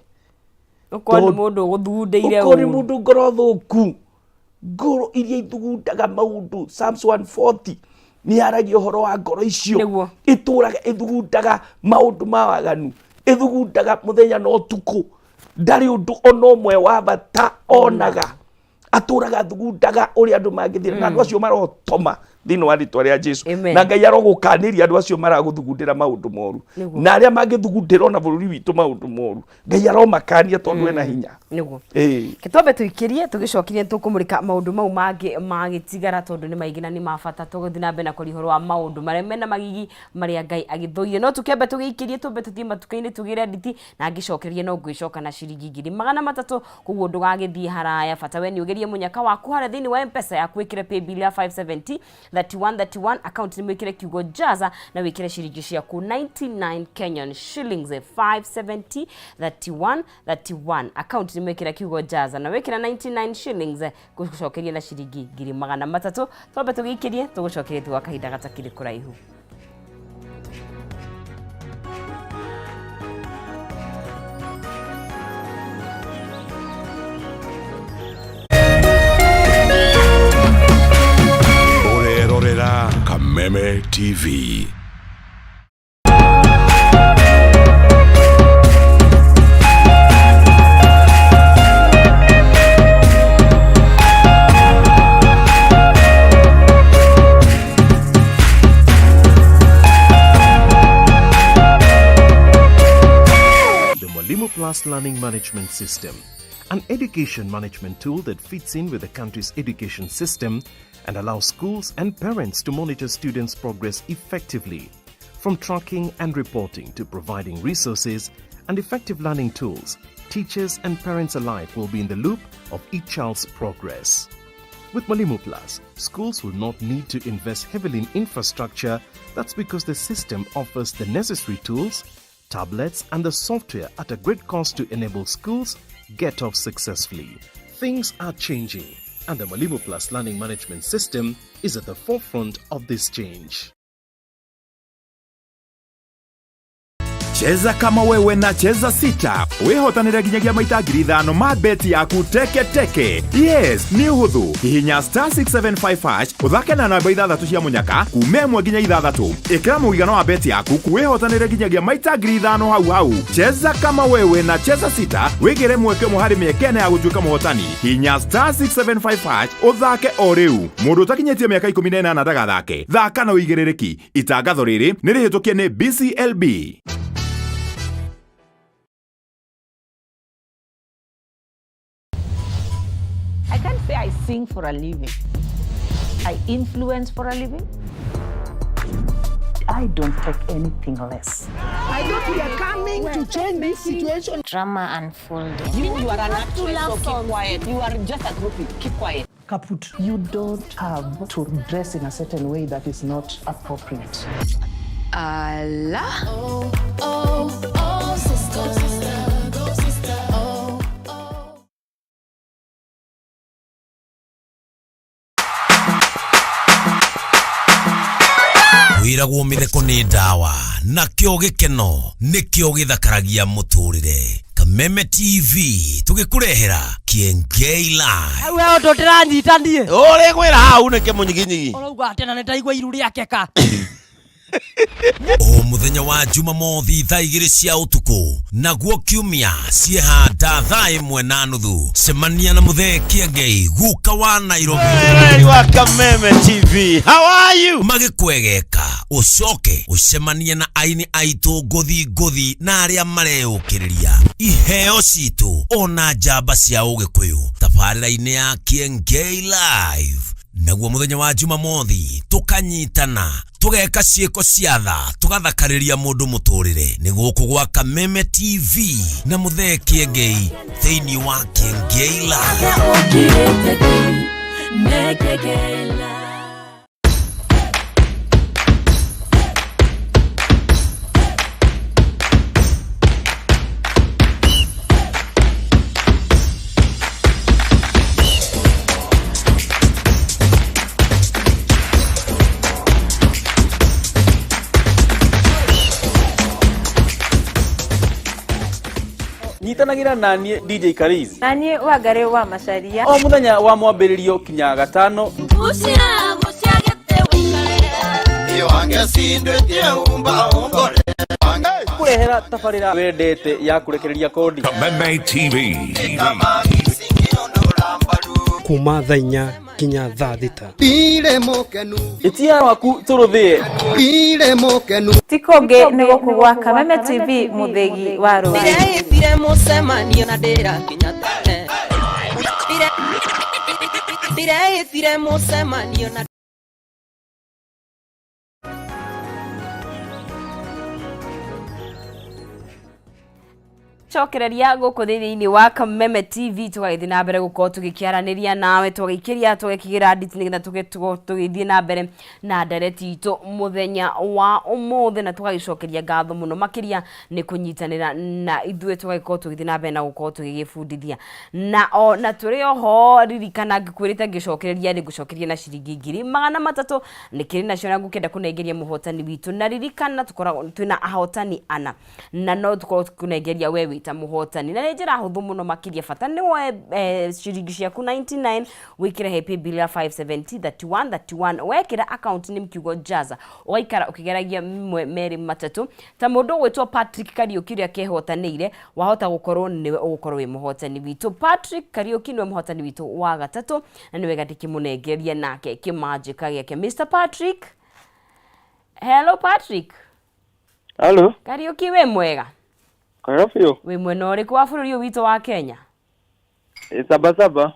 ukoni mundu uguthugundeire ukoni mundu ngoro thuku ngoro iria ithugundaga maundu Psalms 140 ni aragio horo wa ngoro icio ituraga ithugundaga maundu ma waganu ithugundaga muthenya no tuku ndari undu ono mwe wa bata onaga aturaga thugundaga uri andu mangithira na andu acio marotoma thini wa ritwa ria Jesu na Ngai arogukaniria andu acio maraguthugundira maundu moru na aria mangithugundira ona bururi witu maundu moru Ngai aromakania tondu ena hinya niguo kitwambe tuikirie tugicokirie tukumurika maundu mau magitigara tondu ni maingi na ni mabata tuguthi na mbere na kurihoro wa maundu maria mena magigi maria Ngai agithuire no tukembe tugiikirie tumbe tuthie matukaini tugire nditi na ngicokerie no ngwicoka na ciringi 300 koguo ndugagithie haraya bata we ni ugerie munyaka waku hara thini wa M-Pesa yaku wikire pay bill ya 570 31 account ni mwikire kiugo jaza na wikire ciringi ciaku 99 Kenyan shillings 570 31 account ni mwikire kiugo jaza na wikire 99 shillings gucokeria na ciringi 300 twambe tugikirie tugucokerie tu akahinda gatakiri kuraihu Kameme TV. The Mwalimu Plus Learning Management System, an education management tool that fits in with the country's education system and allows schools and parents to monitor students' progress effectively. From tracking and reporting to providing resources and effective learning tools, teachers and parents alike will be in the loop of each child's progress. With Mwalimu Plus, schools will not need to invest heavily in infrastructure. That's because the system offers the necessary tools, tablets and the software at a great cost to enable schools get off successfully. Things are changing, and the Mwalimu Plus Learning Management System is at the forefront of this change. Cheza kama wewe na cheza sita. Wehotanire ginyagia maita 5,000 ma beti yaku teke teke. Yes, ni uhuthu. Hihinya *675# uthake na namba 6 cia munyaka kume 1 nginya 6. Ikira muigano wa beti yaku kuwehotanire ginyagia maita 5,000 hau. Cheza kama wewe na cheza sita. Wigire mweke muhari miekene ya gutuika muhotani. Hihinya *675# uthake o riu. Mundu utakinyetie miaka 18 ndagathake. Thaka na uigirereki. Itangatho riri ni rihitukie ni BCLB. I can't say I sing for a living. I influence for a living. I don't take anything less. I thought we are coming to change this situation. Drama unfolding. You are an actress, so keep quiet. You are just a groupie. Keep quiet. Kaput. You don't have to dress in a certain way that is not appropriate. Allah. Oh, oh, oh, sister, go sister. Oh, oh. Wiragwo mitheko ni ndawa na kyo gikeno nikyo githakaragia muturire. Kameme TV tugikurehera Kiengei Live. Wewe ndo ndiranyita ndie. Ore gwira hau nike munyiginyi. Urauga atena nitaigwa iru riakeka. O muthenya wa Jumamothi thaa 2 cia utuku naguo kiumia ciehanda thaa 1:30 semania na muthe Kiengei guka wa Nairobi. Hey, wa Kameme TV. How are you? Magikwegeka ucoke ucemanie na aini aitu gothi na aria mareukiriria iheo citu ona njamba cia ugikuyu tabarira-ini ya Kiengei Live. Naguo muthenya wa Jumamothi tukanyitana tugeka ciiko cia tha tugathakariria mundu muturire ni guku gwa Kameme TV na muthe Kiengei thiini wa Kiengei Live. Nyitanagira nanie DJ Kariz. Nanie wagare wa macharia. O muthenya wa mwambiririo kinya gatano. Kurehera tabarira wendete ya kurekereria kodi. Kameme TV. Kuma thaa 4 kinya thaa 6. Ire mokenu. Itia waku turuthie. Ire mokenu. Tikonge nego kugwa Kameme TV muthegi wa ruwa. Ire musemanio na ndira kinya tene. Ire musemanio na cokereria guku thiini wa Kameme TV tugagithii na mbere gukorwo tugikiaraniria nawe tugikiria tugikigira nditi nigetha tugithii na mbere na ndereti itu muthenya wa umuthi na tugagicokeria ngatho muno makiria ni kunyitanira na ithue tugagikorwo tugithii na mbere na gukorwo tugigibundithia na turi oho ririkana ngikwirite ngicokereria ni ngucokeria na ciringi 300 nikiri nacio na ngukenda kunengeria muhotani witu na ririkana tukoragwo twina ahotani ana na no tukorwo kunengeria wewe ta muhotani na njira huthu muno makiria bata ni woe ciringi ciaku 99 wikire happy bill ya 570 wekira account ni mkiugo jaza ugaikara ukigeragia meri matatu ta mundu gwitwo Patrick Kariuki ria kehotanire wahota gukorwo niwe ugukorwo wi muhotani witu. Patrick Kariuki niwe muhotani witu wa gatatu na niwe gatiki munengeria nake kimajika giake. Mr. Patrick. Hello Patrick. Hello. Kariuki we mwega? Karafio. We mwena uriku wa bururi witu wa Kenya?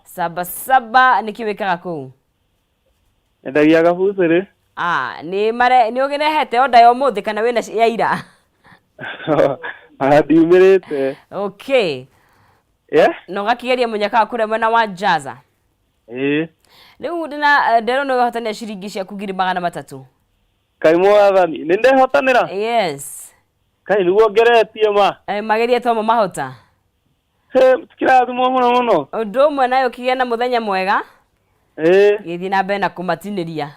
Saba nikiwekaga kuu. Endagia gabuciri. Ni ugenehete oda yo muthi kana wina ya ira? Diumirite. Okay. Yeah? No gakigeria munyaka kure mwena wa Jaza. Riu ndero no hotania ciringi ciaku 300. Kai mwathani, ninde hotanira? Yes. Kai niguo ngeretie ma. Mageria tomo mahota. Tikirathimo muno. Undu umwe nayo kigena muthenya mwega. Githi na mbere na kumatiniria.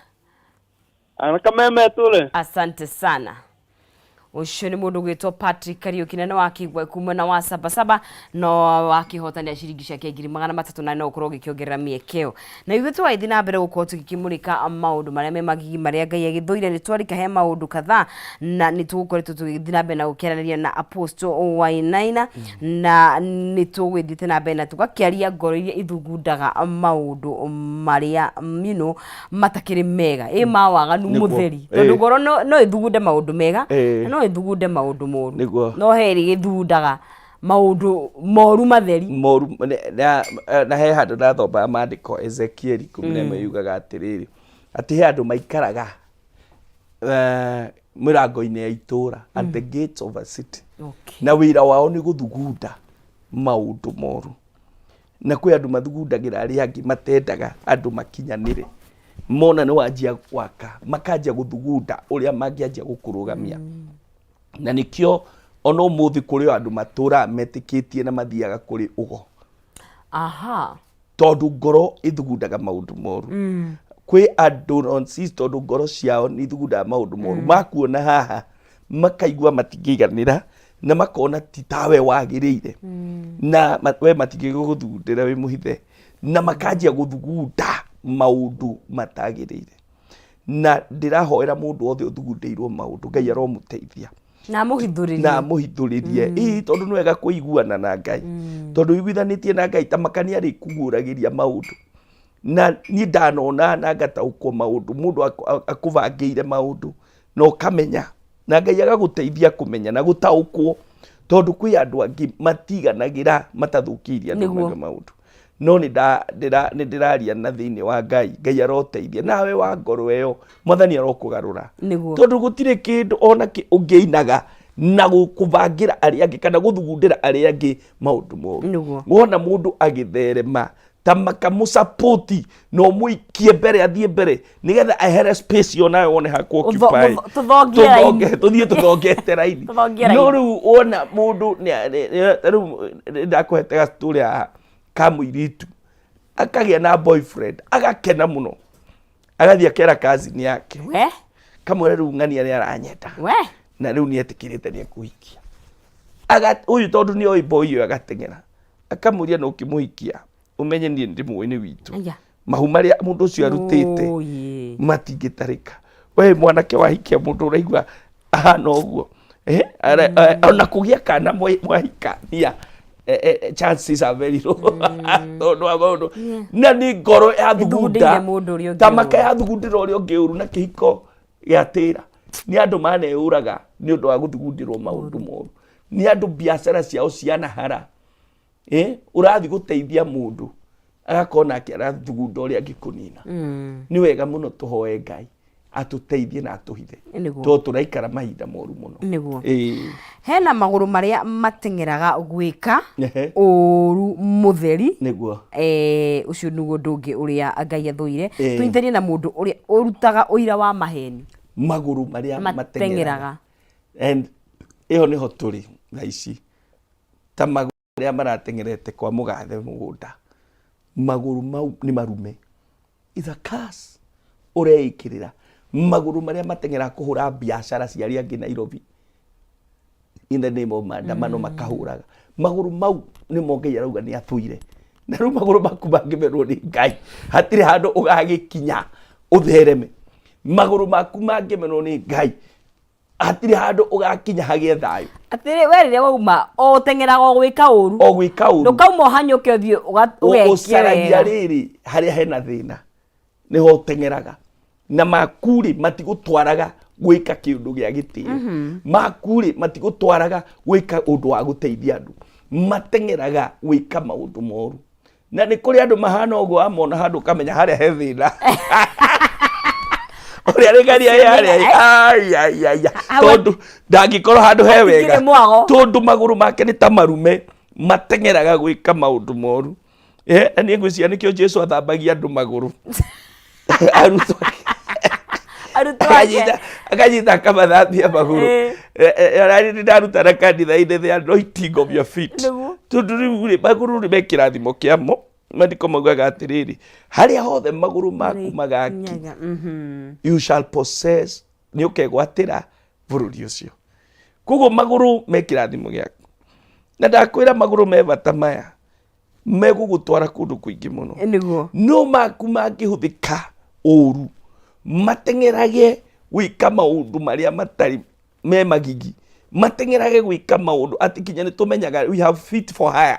Ana Kameme tule. Asante sana. ucio ni mundu gwitwo Patrick Kariuki na wakigwa kuma na wa Sabasaba no wakihotania ciringi ciake 300 na no ukorwo gikiongerera miekeo na ithu twaithi na mbere gukorwo tukimurika maundu maria me magigi maria Ngai agithuire ni twarika he maundu kadhaa na ni tugukoretwo tugithi na mbere na gukiarania na Apostle Wainaina na ni tugwithite na mbere na tugakiaria ngoro iria ithugundaga maundu maria matakiri mega mawaganu mutheri tondu ngoro no ithugunde maundu mega no ithugunde maundu moru no heri githundaga maundu moru matheri moru na he handu na thomba maandiko Ezekiel 11 yugaga atiriri ati he andu maikaraga mirango-ini ya itura at the gates of a city na wira wao ni guthugunda maundu moru na kwi andu mathugundagira ari angi matendaga andu makinyanire mona ni wanjia gwaka makanjia guthugunda uria mangianjia gukurugamia na nikio ono muthi kuri andu matura metikitie na mathiaga kuri ugo tondu ngoro ithugundaga maundu moru kwi andu tondu ngoro ciao ni ithugundaga maundu moru makuona haha makaigua matingiganira na makona titawe wagirire na we matingiguthugundira wi muhithe na makanjia guthugunda maundu matagirire na ndirahoera mundu othe uthugundirwo maundu Ngai aromuteithia na muhithuririe tondu ni wega kuiguana na Ngai tondu iguithanitie na Ngai tamakania ri kuguragiria maundu na ni ndanona na ngataukwo maundu mundu akuvangiire maundu no kamenya na Ngai agaguteithia kumenya na gutaukwo tondu kwi andu angi matiganagira matathukiria andu maundu no ni ndiraria na thiini wa Ngai aroteithia nawe wa ngoro eyo mwathani arokugarura tondu gutire kindu ona ki ungiinaga na gukuvangira ari angi kana guthugundira ari angi maundu moru wona mundu agitherema tamaka musapoti no muikie mbere athie mbere nigetha ahere space yo nawe wone hakwa occupy tuthie tuthongete raini no riu wona mundu riu ndakuhetega story ya kamuiritu akagia na boyfriend agakena muno agathia kera kazi ni yake kamwe riu ng'ania ni aranyeta na riu ni etikirite ni kuhikia uyu tondu ni oi boy yo agatengera akamuria no kimuhikia umenye ni ndi muini witu mahu maria mundu ucio arutite matingitarika we mwanake wahikia mundu uraigua ahana uguo ona kugia kana mwahika nia chances are very low tondu wa maundu na ni ngoro ya thugunda tamaka ya thugundira uria ungiuru na kihiko giatira ni andu maneuraga ni undu wa guthugundirwo maundu moru ni andu biashara ciao ciana hara urathi guteithia mundu agakona akiara thugunda uria angikunina ni wega muno tuhoe Ngai atuteithie na atuhithe to turaikara mahinda moru muno hena maguru maria matengeraga gwika uru mutheri niguo ucio nugo ndungi uria Ngai athuire tuithanie na mundu uria urutaga uira wa maheni maguru maria matengeraga and iyo niho turi thaici ta maguru maria maratengerete kwa mugathe mugunda maguru mau ni marume is a curse ureikirira maguru maria matengera kuhura biashara ciaria angi Nairobi in the name of maandamano makahuraga maguru mau ni Ngai arauga ni athuire na ru maguru maku mangimerwo ni Ngai hatire handu ugagikinya uthereme maguru maku mangimerwo ni Ngai hatire handu ugakinya hagie thayu atire werire wauma o tengera go gwika uru ndukauma hanyuke uthie ugekira riri haria hena thina niho tengeraga na makuri matigutwaraga gwika kiundu gia gitio makuri matigutwaraga gwika undu wa guteithia andu matengeraga gwika maundu moru na ni kuri andu mahana ugo amona handu kamenya haria he thina uria rigaria ya tondu ndangikoro handu he wega tondu maguru make ni ta marume matengeraga gwika maundu moru ni ngwiciria nikio Jesu athambagia andu maguru akanyita kamathambia maguru ndarutana kanitha-inĩ the anointing of your feet tondu riu maguru ni me kirathimo kiamo maandiko maugaga atiriri haria hothe maguru maku magakinya you shall possess ni ukegwatira bururi ucio koguo maguru me kirathimo giaku na ndakwira maguru me bata maya megugutwara kundu kuingi muno niguo no maku mangihuthika uru matengerage gwika maundu maria matari me magigi matengerage gwika maundu ati kinya ni tumenyaga we have fit for hire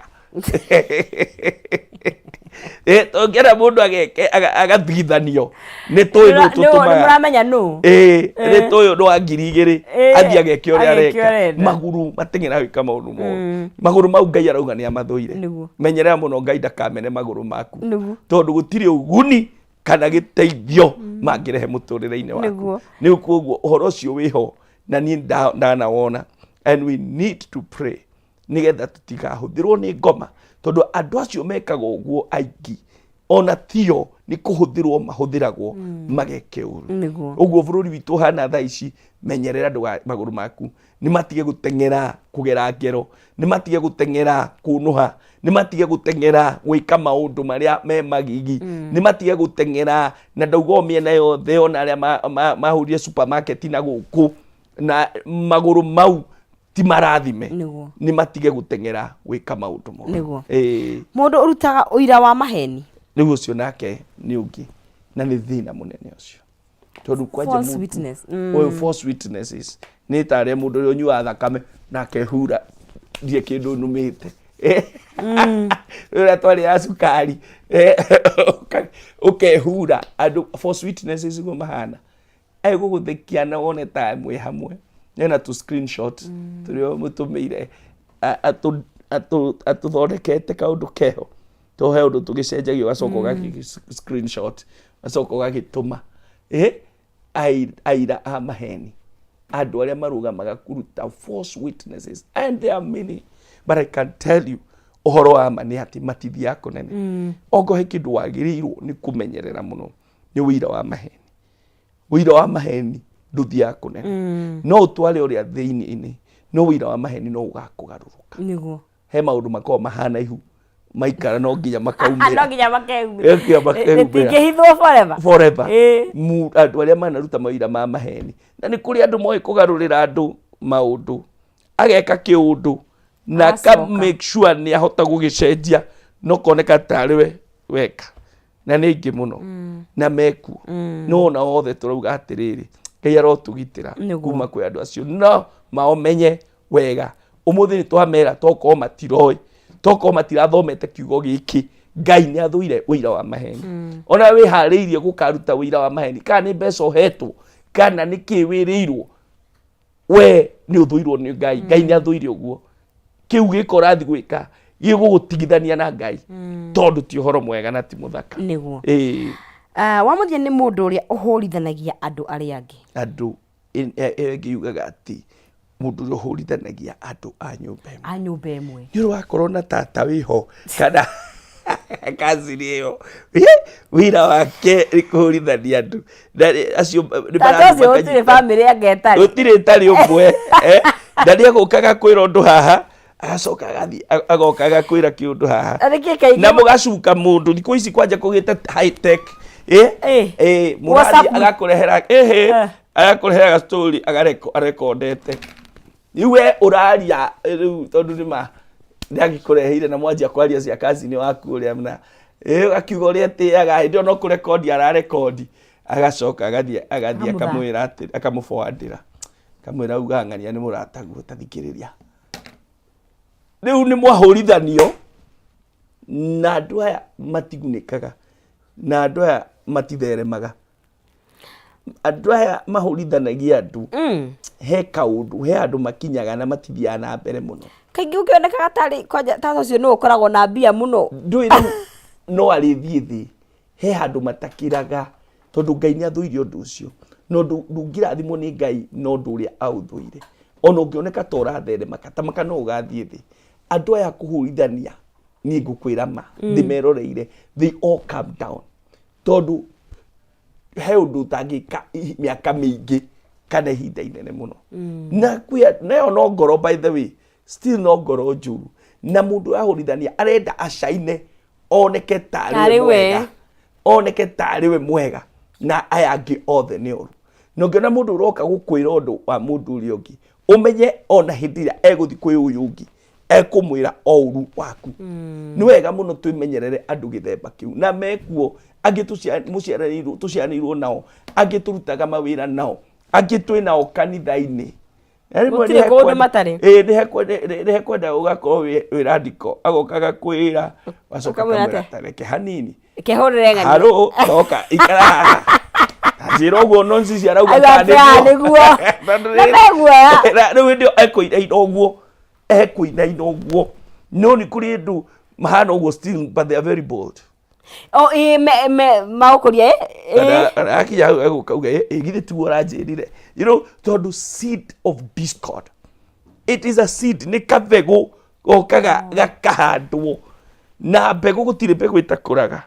tongera mundu ageke agathithanio ni toyo tutuma muramenya no ni toyo ndo angiri igiri athi ageke uria areka maguru matengera gwika maundu mo maguru mau Ngai arauga ni amathuire menyerera muno Ngai ndakamene maguru maku tondu gutiri uguni kana giteithio mangirehe muturire-ini waku ni kuguo uhoro ucio wiho na ni ndanawona and we need to pray nigetha tutigahuthirwo ni ngoma tondu andu acio mekaga uguo aingi ona tio ni kuhuthirwo mahuthiragwo mageke uru uguo bururi witu hana thaa ici menyerera andu maguru maku ni matige gutengera kugera ngero ni matige gutengera kunuha ni matige gutengera gwika maundu maria me magigi ni matige gutengera na ndaugo miena yothe ona aria mahurie supermarket na guku na maguru mau ti marathime ni matige gutengera gwika maundu mo mundu urutaga uira wa maheni riu ucio nake ni ungi na ni thina munene ucio tondu false witness false witnesses ni tare mundu uri unyua thakame na kehura die kindu numite ura twari ya sukari ukehura andu false witnesses go mahana ai guguthikia na wone ta mwe hamwe nena tu screenshot turio mutumire atuthondekete kaundu keho tohe undu tugicenjagio gacoko gaki screenshot gacoko gagituma aira a maheni andu aria marugamaga kuruta false witnesses and there are many but I can tell you uhoro wa ma ni ati matithia konene ongo he kindu wagirirwo ni kumenyerera muno ni wira wa maheni wira wa maheni nduthia konene no utwale uria thiini no wira wa maheni no ugakugaruruka niguo he maundu makoo mahana ihu maikara no nginya makaumira no nginya makaumira tikihithwo forever andu aria manaruta mawira ma maheni na ni kuri andu moe kugarurira andu maundu ageka kiundu na ka make sure ni ahota gugicenjia no koneka tariwe weka na ni ingi muno na meku no na othe turauga atiriri Ngai arotugitira kuma kwi andu acio no maomenye wega umuthi ni twamera toko matiroi toko matirathomete kiugo giki Ngai ni athuire wira wa maheni ona we hariirie gukaruta wira wa maheni kana ni mbeca hetwo kana ni kiwirirwo we ni uthuirwo ni Ngai Ngai ni athuire uguo kiu gikorathi gwika gigugutigithania na Ngai tondu ti uhoro mwega na ti muthaka niguo wamuthia ni mundu uria uhurithanagia andu aria angi andu ngiugaga ati mundu uria uhurithanagia andu a nyumba imwe ni wakorwo na tata wiho kana kazini iyo wira wake ni kuhurithania andu acio tata utire family angetari utire tari umwe na ni agukaga kwira undu haha agacoka agathi agoka agakwira kiundu haha na mugacuka mundu thiku ici kwanja kugite high tech murathi agakurehera agakurehera story arekondete iwe uraria riu tondu nima ndiagikureheire na mwanjia kwaria cia kazi ni waku uria mna akiuga uria tiaga ndio no kurekondi ararekondi agacoka agathi akamwira ati akamuforwardira kamwira uga ngania ni murataguo tathikiriria riu ni mwahurithanio na andu aya matigunikaga na andu aya matitheremaga andu aya mahurithanagia andu he kaundu he andu makinyaga na matithiaga na mbere muno kaingi ukionekaga tari tata ucio no ukoragwo na mbia muno ndwire no arithie thi he andu matakiraga tondu Ngai ni athuire undu ucio no ndungirathimwo ni Ngai no ndu uria authuire ona ungioneka ta uratherema katamaka no ugathie thi andu aya kuhurithania ni ngukwira ma thimeroreire they all come down tondu he undu tangika miaka mingi kana ihinda inene muno na kwia nayo no ngoro by the way still no ngoro njuru na mundu ahurithania arenda acaine oneke tari mwega oneke tari we mwega na aya angi othe ni oru no ngiona mundu uroka gukwira undu wa mundu uri ungi umenye ona hindi ya eguthi kwi uyu ungi ekumwira ouru waku ni wega muno twimenyerere andu githemba kiu na mekuo angi tuciaranirwo nao angi turutaga mawira nao angi twinao kanitha-ini gutire kundu matari ni hekwenda ugakorwo wi radical agokaga kwira wacoka kamwira tareke hanini kehorere ngani haro toka ikara Zero go nonsense arauga kandi niguo riu ndio ekoina inoguo no ni kuri ndu mahana uguo still but they are very bold. Oh maukoria akinya agukauga igithe tu oranjirire you know tondu seed of discord it is a seed ni kabego okaga gakahandwo na mbegu gutire mbegu itakuraga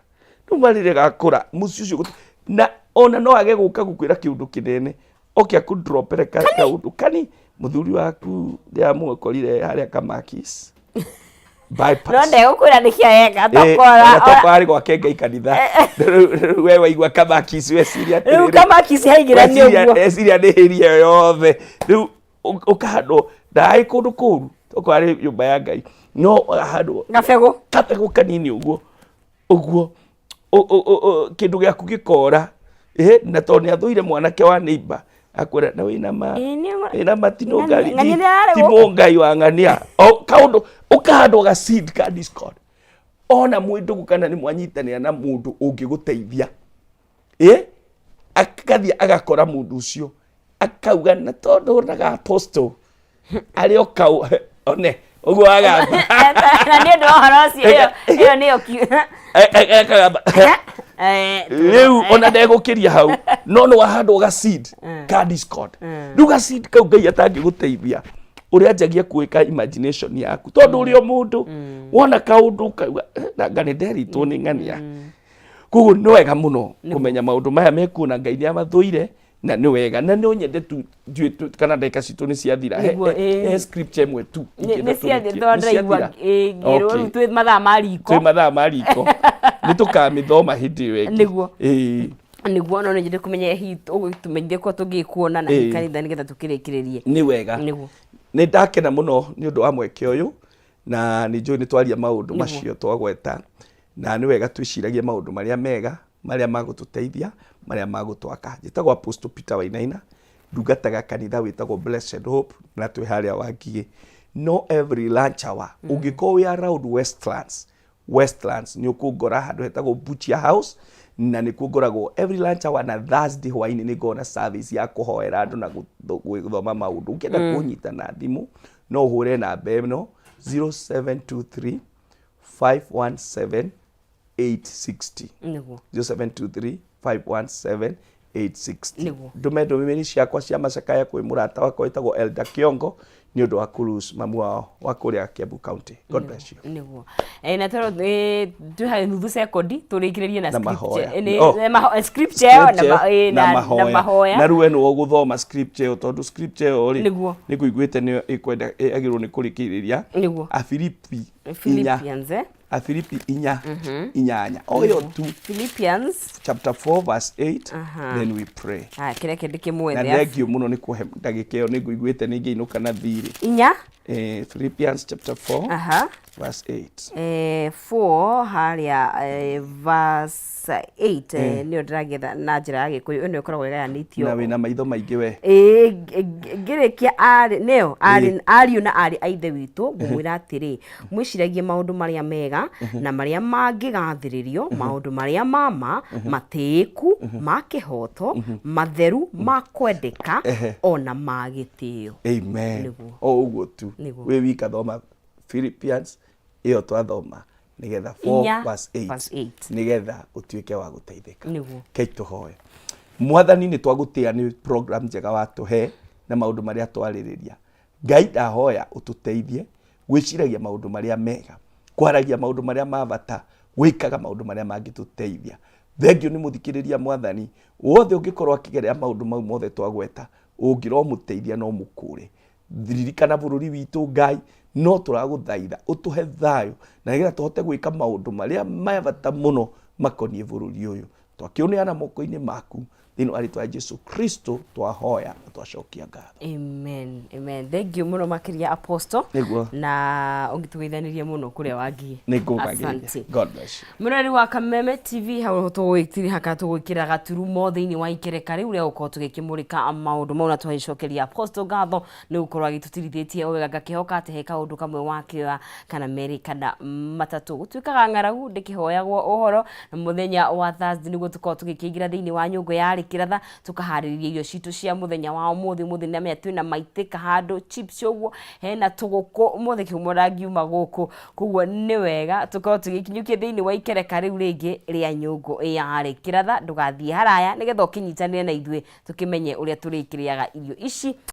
numarire gakura muci ucio na ona no age guka gukwira kiundu kinene okia ku dropere kaundu kani muthuri waku ndia mukorire haria kamakis bypass no ndego kwira nikia yega tokora ari gwake ngai kanitha we waigua kamakis we siria riu kamakis haigira ni uguo siria ni hiria yothe riu ukahando ndai kundu kuru tokwari nyumba ya ngai no hando gabego kanini uguo kindu giaku gikora na to ni athuire mwanake wa neighbor akwira na wina matino ngari timo ngai wa ngania kaundu ukahando ga seed ka discord ona mwindu kana ni mwanyitanira na mundu ungiguteithia akathia agakora mundu ucio akauga na tondu naga apostle ari okau one uguo aga na ni ndo horosi iyo ni riu ona ndegukiria hau no wahando ga seed ka discord ruga seed kau ngai atangiguteithia uria njagia kuika imagination yaku tondu uri o mundu wona kaundu kauga na ngani nderitwo ni ngania kugu ni wega muno kumenya maundu maya mekuna ngai ni amathuire na ni wega na ni unyende tu kana ndeka citu ni ciathira scripture imwe tu ni ciathira ndaigua ngero twi mathaa mariko ni tukamithoma hindi wengi niguo niguo no nyende kumenya hitu tumenyire ko tungikuona na kanitha nigetha tukirikiririe ni wega niguo ni ndakena muno ni undu wa mweke uyu na ni njui ni twaria maundu macio twagweta na ni wega twiciragie maundu maria mega maria magututeithia maria magutwaka njitagwo Apostle Peter Wainaina ndungataga kanitha witagwo Blessed Hope na twi haria Wangigi no every lunch hour ungiko we around Westlands ni ukungora handu hetagwo Butcher House na ni kungoragwo every lunch hour na Thursday hwaini ni ngona service ya kuhoera andu na guthoma maundu ukienda kunyita na thimu no hure namba ino 0723 517 860 niguo 0723 517 860 ndume ndumimiri ciakwa cia macakaya kwi murata wakwa witagwo Elder Kiongo ni undu wa kurus mamu wao wa kuria Kiambu County. God bless you. Niguo na toro tuha nuthu sekondi turikiririe na scripture na mahoya na ruwe no guthoma scripture tondu scripture ori ni kuiguite ni ikwenda agirwo ni kurikiriria Philippians Afilipi 4:8 oyo tu Philippians chapter 4 verse 8 then we pray kire kindi kimwe na thengio muno ni kuhe ndagikeo ni nguiguite ni ngiinuka na thiri Philippians chapter 4 verse 8 4 haria verse 8 ni ndiragetha na njira ya gikuyu ino ikoragwo igayanitio na wina maitho maingi we ngirikia ariu na ari aithe witu ngumwira atiri mwiciragie maundu maria mega na maria mangigathiririo maundu maria mama matiku makihoto matheru makwendeka ona magitio amen uguo tu we wika thoma Philippians iyo twathoma nigetha 4 verse 8 nigetha utuike wa guteithika keitu hoye mwathani ni twagutia ni program njega watuhe na maundu maria twaririria ngai ndahoya ututeithie gwiciragia maundu maria mega kwaragia maundu maria mabata wikaga maundu maria mangituteithia thengio ni muthikiriria mwathani wothe ungikorwo akigerea maundu mau mothe twagweta ungiro muteithia no mukure ririkana bururi witu ngai no turaguthaitha utuhe thayo na nigetha tuhote gwika maundu maria mabata muno makonie bururi uyu twakiuneana moko-ini maku thini wa ritwa Jesu Kristo twahoya na twacokia ngatho. Amen. Amen. Thank you muno makiria apostle. Na ungitugeithanirie muno kuria wangie. Asante. God bless you. Murari wa Kameme TV hau tugwitiri haka tugwikira gaturumo thiini wa ikereka riu ria uko tugikimurika maundu mauna twacokeria apostle ngatho ni gukorwa agitutirithĩtie wega ngakihoka ati he kaundu kamwe wakĩoya kana meri kana matatu gutuikaga ng'aragu ndikihoyagwo uhoro na muthenya wa Thursday niguo tukorwo tugikiingira thiini wa nyungu ya rikiratha tukahariria irio citu cia muthenya wa muthi na me twina maitika handu chips uguo hena tuguku muthi kiumura ngiuma guku kuguo ni wega tukorwo tugikinyukia thiini wa ikereka riu ringi ria nyungu ya rikiratha ndugathie haraya nigetha ukinyitanire na ithue tukimenye uria turikiriaga irio ici